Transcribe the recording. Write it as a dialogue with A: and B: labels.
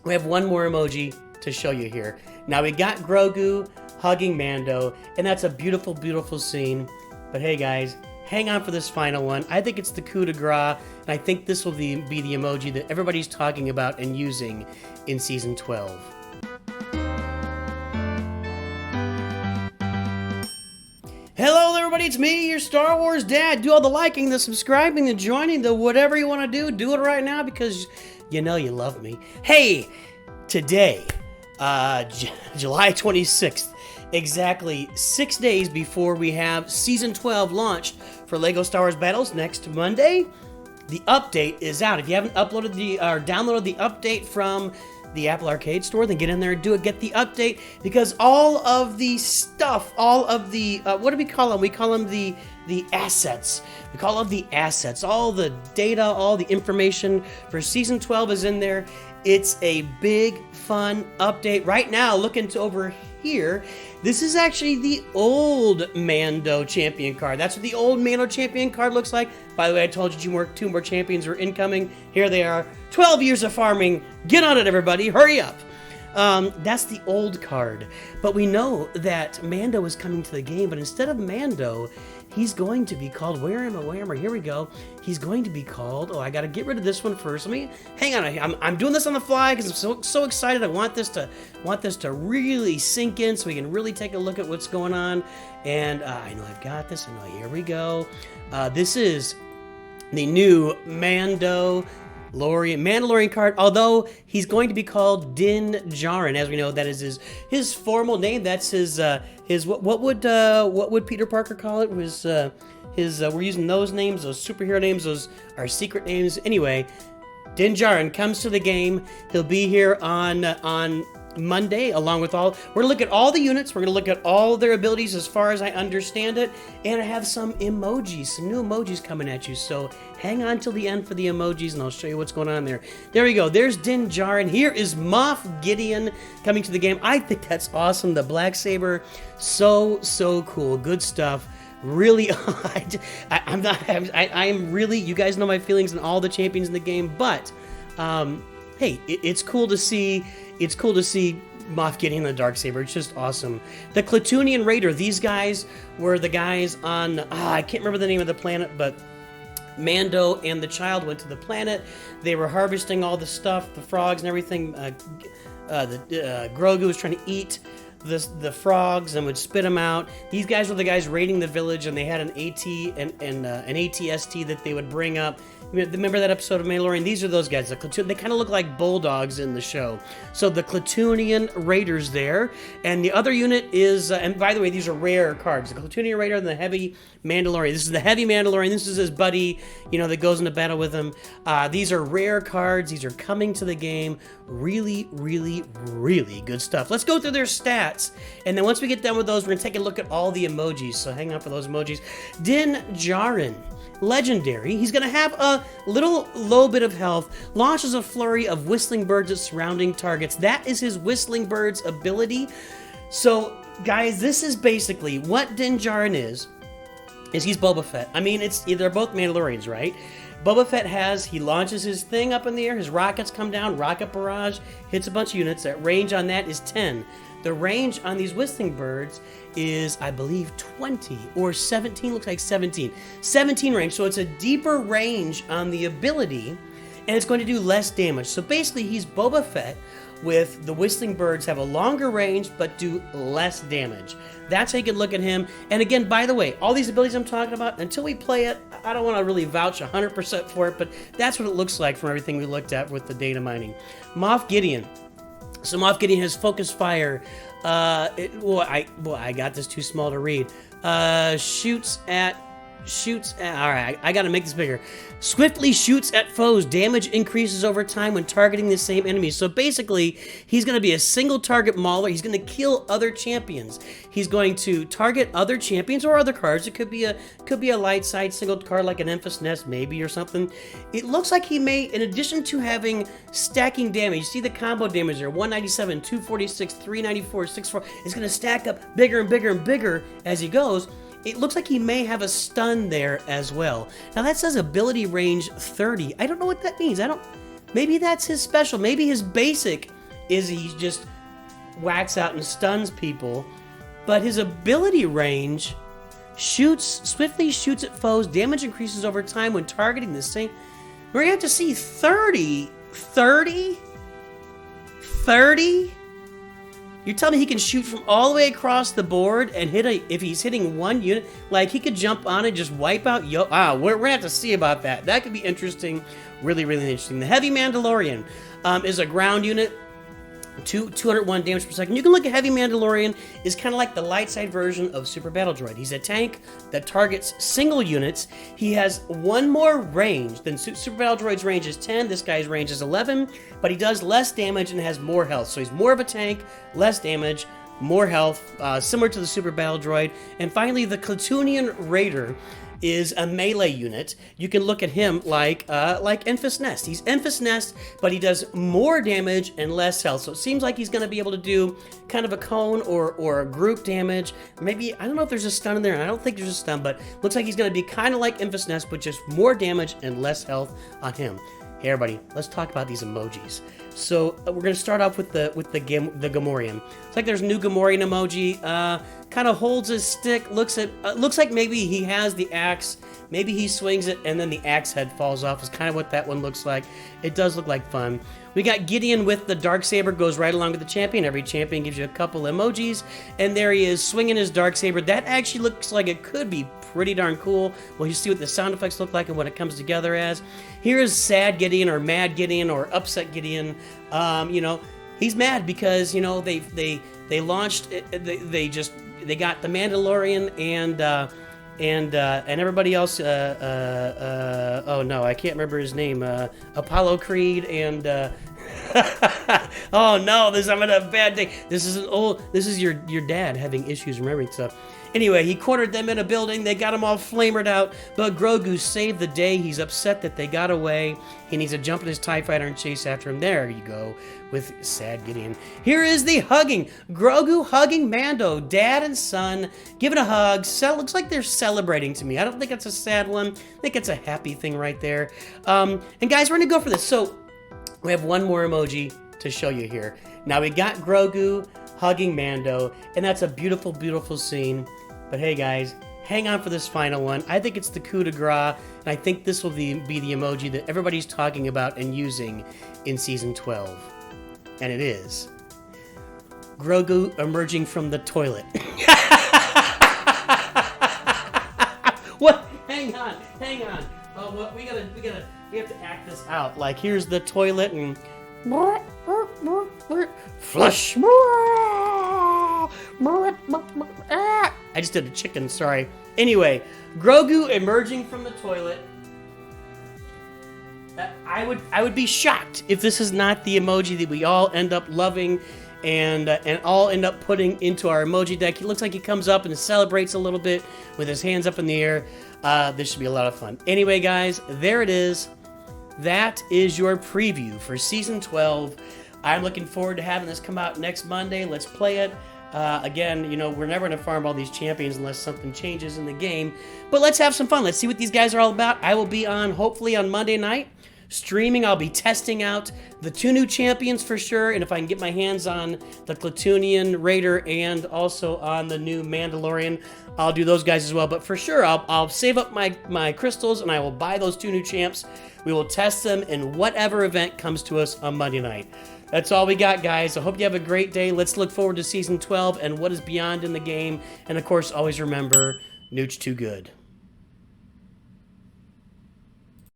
A: We have one more emoji to show you here. Now we got Grogu hugging Mando, and that's a beautiful, beautiful scene. But hey guys, hang on for this final one. I think it's the coup de grace, and I think this will be the emoji that everybody's talking about and using in Season 12. Hello everybody, it's me, your Star Wars dad. Do all the liking, the subscribing, the joining, the whatever you want to do it right now because you know you love me. Hey, today, July 26th, exactly 6 days before we have Season 12 launched for LEGO Star Wars Battles next Monday, the update is out. If you haven't uploaded or downloaded the update from the Apple Arcade Store, then get in there and do it. Get the update because all of the stuff, all of the what do we call them? We call them the assets. We call them the assets. All the data, all the information for Season 12 is in there. It's a big, fun update. Right now, looking to over here, this is actually the old Mando champion card. That's what the old Mando champion card looks like. By the way, I told you two more champions are incoming. Here they are. 12 years of farming. Get on it, everybody. Hurry up. That's the old card. But we know that Mando is coming to the game, but instead of Mando, he's going to be called, where am I? Here we go. He's going to be called, I got to get rid of this one first. Let me, hang on. I'm doing this on the fly because I'm so excited. I want this to really sink in so we can really take a look at what's going on. And I know I've got this. I know, here we go. This is the new Mandalorian card, although he's going to be called Din Djarin, as we know that is his formal name. That's his what would Peter Parker call it? Was we're using those names, those superhero names, those are secret names. Anyway, Din Djarin comes to the game. He'll be here on Monday, along with we're gonna look at all the units, we're gonna look at all their abilities as far as I understand it, and I have some emojis, some new emojis coming at you, so hang on till the end for the emojis and I'll show you what's going on there. There we go, there's Din Djarin. Here is Moff Gideon coming to the game. I think that's awesome. The black saber, so cool, good stuff. Really, I am really, you guys know my feelings on all the champions in the game, but hey, it's cool to see. It's cool to see Moff Gideon the Darksaber. It's just awesome. The Clatunian Raider. These guys were the guys on, I can't remember the name of the planet, but Mando and the child went to the planet. They were harvesting all the stuff, the frogs and everything. Grogu was trying to eat the frogs and would spit them out. These guys were the guys raiding the village, and they had an AT and an ATST that they would bring up. Remember that episode of Mandalorian? These are those guys. They kind of look like bulldogs in the show. So the Clatunian Raiders there. And the other unit is, and by the way, these are rare cards. The Clatunian Raider and the Heavy Mandalorian. This is the Heavy Mandalorian. This is his buddy, that goes into battle with him. These are rare cards. These are coming to the game. Really, really, really good stuff. Let's go through their stats. And then once we get done with those, we're going to take a look at all the emojis. So hang on for those emojis. Din Djarin. Legendary. He's going to have a little low bit of health, launches a flurry of whistling birds at surrounding targets. That is his whistling birds ability. So, guys, this is basically what Din Djarin is he's Boba Fett. I mean, they're both Mandalorians, right? Boba Fett he launches his thing up in the air, his rockets come down, rocket barrage, hits a bunch of units. That range on that is 10. The range on these whistling birds is, I believe, 20 or 17. Looks like 17. 17 range, so it's a deeper range on the ability, and it's going to do less damage. So basically, he's Boba Fett with the whistling birds have a longer range, but do less damage. That's how you can look at him. And again, by the way, all these abilities I'm talking about, until we play it, I don't want to really vouch 100% for it, but that's what it looks like from everything we looked at with the data mining. Moff Gideon. So Moff Gideon has focus fire. I got this too small to read. Shoots at. All right, I gotta make this bigger. Swiftly shoots at foes. Damage increases over time when targeting the same enemy. So basically, he's gonna be a single target mauler. He's gonna kill other champions. He's going to target other champions or other cards. It could be a light side single card like an Emphas Nest maybe or something. It looks like he may, in addition to having stacking damage, you see the combo damage there, 197, 246, 394, 64. It's gonna stack up bigger and bigger and bigger as he goes. It looks like he may have a stun there as well. Now that says ability range 30. I don't know what that means. Maybe that's his special. Maybe his basic is he just whacks out and stuns people. But his ability range swiftly shoots at foes. Damage increases over time when targeting the same. We're going to have to see 30? 30? 30? You're telling me he can shoot from all the way across the board and if he's hitting one unit, like he could jump on and just wipe out we're gonna have to see about that. That could be interesting, really, really interesting. The Heavy Mandalorian is a ground unit, 201 damage per second. You can look at Heavy Mandalorian is kind of like the light side version of Super Battle Droid. He's a tank that targets single units. He has one more range than Super Battle Droid's range is 10. This guy's range is 11, but he does less damage and has more health. So he's more of a tank, less damage, more health, similar to the Super Battle Droid. And finally, the Clatunian Raider is a melee unit. You can look at him like Enfys Nest. He's Enfys Nest, but he does more damage and less health. So it seems like he's going to be able to do kind of a cone or a group damage. Maybe, I don't know if there's a stun in there, and I don't think there's a stun, but looks like he's going to be kind of like Enfys Nest, but just more damage and less health on him. Hey everybody, let's talk about these emojis. So we're gonna start off with the Gamorrean. It's like there's a new Gamorrean emoji. Kind of holds his stick. Looks like maybe he has the axe. Maybe he swings it and then the axe head falls off. Is kind of what that one looks like. It does look like fun. We got Gideon with the Darksaber, goes right along with the champion. Every champion gives you a couple emojis. And there he is, swinging his Darksaber. That actually looks like it could be pretty darn cool. Well, you see what the sound effects look like and what it comes together as. Here is Sad Gideon or Mad Gideon or Upset Gideon. You know, he's mad because, you know, they launched, they got the Mandalorian and everybody else, oh no, I can't remember his name, Apollo Creed and, oh no, I'm gonna have a bad day. This is your dad having issues remembering stuff. Anyway, he cornered them in a building. They got him all flamered out, but Grogu saved the day. He's upset that they got away. He needs to jump in his TIE fighter and chase after him. There you go, with Sad Gideon. Here is the hugging. Grogu hugging Mando, dad and son, giving a hug. Looks like they're celebrating to me. I don't think it's a sad one. I think it's a happy thing right there. And guys, we're gonna go for this. So we have one more emoji to show you here. Now we got Grogu hugging Mando, and that's a beautiful, beautiful scene. But hey guys, hang on for this final one. I think it's the coup de grace, and I think this will be the emoji that everybody's talking about and using in Season 12. And it is Grogu emerging from the toilet. What? Hang on. Oh, what? We have to act this out. Like, here's the toilet and flush. I just did a chicken, sorry. Anyway, Grogu emerging from the toilet. I would be shocked if this is not the emoji that we all end up loving and all end up putting into our emoji deck. It looks like he comes up and celebrates a little bit with his hands up in the air. This should be a lot of fun. Anyway, guys, there it is. That is your preview for Season 12. I'm looking forward to having this come out next Monday. Let's play it. Again, you know, we're never going to farm all these champions unless something changes in the game. But let's have some fun. Let's see what these guys are all about. I will be on, hopefully, on Monday night. Streaming, I'll be testing out the 2 new champions for sure. And if I can get my hands on the Clatunian Raider and also on the new Mandalorian, I'll do those guys as well. But for sure, I'll save up my crystals and I will buy those 2 new champs. We will test them in whatever event comes to us on Monday night. That's all we got, guys. I hope you have a great day. Let's look forward to Season 12 and what is beyond in the game. And, of course, always remember, Nooch too good.